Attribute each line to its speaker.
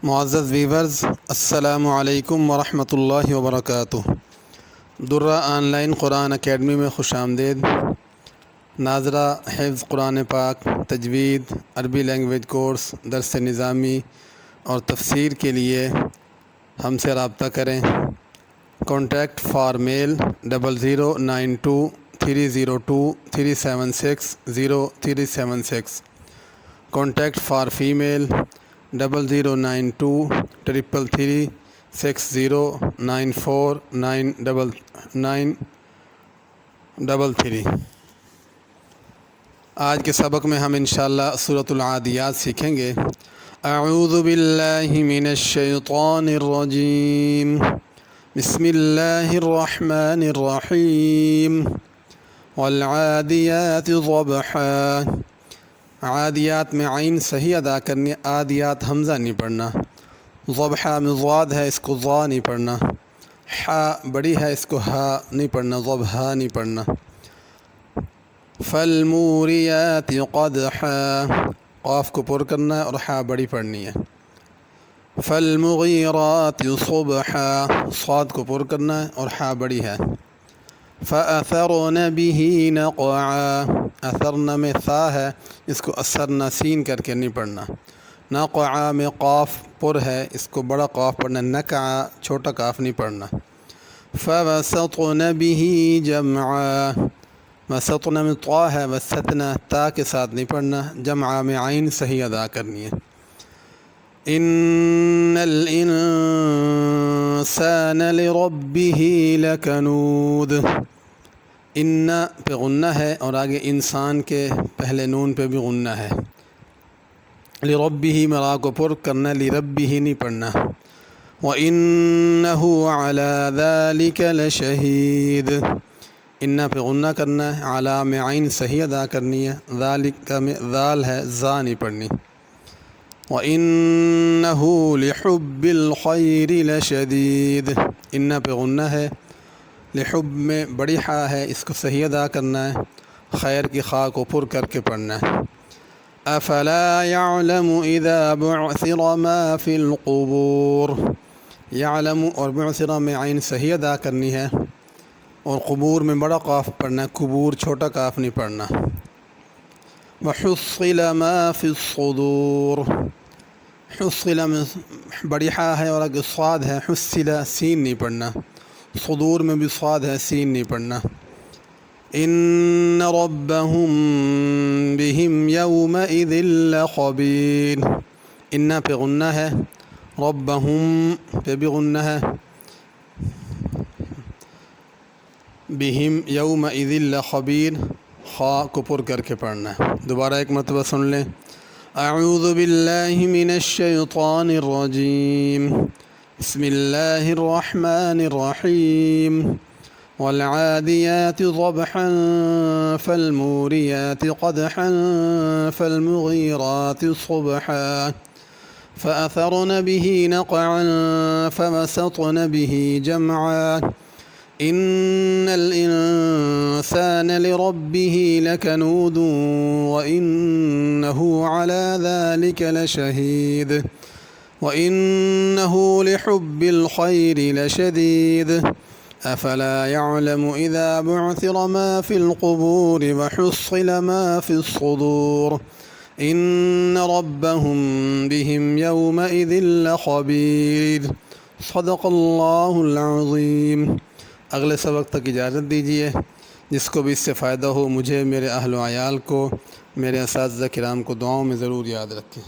Speaker 1: معزز ویورز، السلام علیکم ورحمۃ اللہ وبرکاتہ۔ درہ آن لائن قرآن اکیڈمی میں خوش آمدید۔ ناظرہ، حفظ قرآن پاک، تجوید، عربی لینگویج کورس، درس نظامی اور تفسیر کے لیے ہم سے رابطہ کریں۔ Contact for male 0092302376 contact for female 00923360949933۔ آج کے سبق میں ہم انشاءاللہ سورۃ العادیات سیکھیں گے۔ اعوذ باللہ من الشیطان الرجیم، بسم اللہ الرحمن الرحیم۔ والعادیات ضبحا، عادیات میں عین صحیح ادا کرنی، عادیات حمزہ نہیں پڑھنا۔ ضبحا میں ضاد ہے، اس کو ضا نہیں پڑھنا۔ حا بڑی ہے، اس کو ہا نہیں پڑھنا، ضبحا نہیں پڑھنا۔ فالموریات قدحا، قاف کو پر کرنا ہے اور حا بڑی پڑھنی ہے۔ فالمغیرات صبحا، صاد کو پر کرنا ہے اور حا بڑی ہے۔ فأثرن به نقعا، اثرن میں ثا ہے، اس کو اثرن سین کر کے نہیں پڑھنا۔ نقعا میں قاف پر ہے، اس کو بڑا قاف پڑھنا، نقعا چھوٹا قاف نہیں پڑھنا۔ فوسطن به جمعا، وسطن میں طا ہے، وسطن تا کے ساتھ نہیں پڑھنا، جمعا میں عین صحیح ادا کرنی ہے۔ ان الانسان لربه لکنود، ان پہ غنہ ہے اور آگے انسان کے پہلے نون پہ بھی غنہ ہے۔ لربه میں را کو پر کرنا، لربه نہیں پڑھنا۔ وَإِنَّهُ عَلَى ذَلِكَ لَشَهِيدٌ، ان پہ غنہ کرنا ہے، علی میں عین صحیح ادا کرنی ہے، ذالک میں ذال ہے، ذا نہیں پڑھنی۔ وَإِنَّهُ لِحُبِّ الْخَيْرِ لَشَدِيدٌ، ان پہ غنہ ہے، لحب میں بڑی حا ہے، اس کو صحیح ادا کرنا ہے، خیر کی خا کو پر کر کے پڑھنا ہے۔ افلا يعلم اذا بعثر ما في القبور، یعلم اور بعثر میں عین صحیح ادا کرنی ہے اور قبور میں بڑا قاف پڑھنا ہے، قبور چھوٹا قاف نہیں پڑھنا۔ وحصل ما في الصدور، حصل میں بڑی حا ہے اور اگر صاد ہے، حصل سین نہیں پڑھنا، صدور میں بھی صاد ہے، سین نہیں پڑھنا۔ ان ربهم بهم يومئذ لخبير، ان پہ غنہ ہے، ربهم پہ بھی غنہ ہے، بهم يومئذ لخبير خا کو پر کر کے پڑھنا ہے۔ دوبارہ ایک مرتبہ سن لیں۔ اعوذ باللہ من الشیطان الرجیم، بسم اللہ الرحمن الرحیم۔ والعادیات ضبحا فالموریات قدحا فالمغیرات صبحا فأثرن به نقعا فوسطن به جمعا ان الانسان لربه لکنود وانه على ذلك لشهيد وانه لحب الخير لشديد افلا يعلم اذا بعثر ما في القبور وحصل ما في الصدور ان ربهم بهم يومئذ لخبير۔ صدق اللہ العظیم۔ اگلے سبق تک اجازت دیجیے۔ جس کو بھی اس سے فائدہ ہو، مجھے، میرے اہل و عیال کو، میرے اساتذہ کرام کو دعاؤں میں ضرور یاد رکھیں۔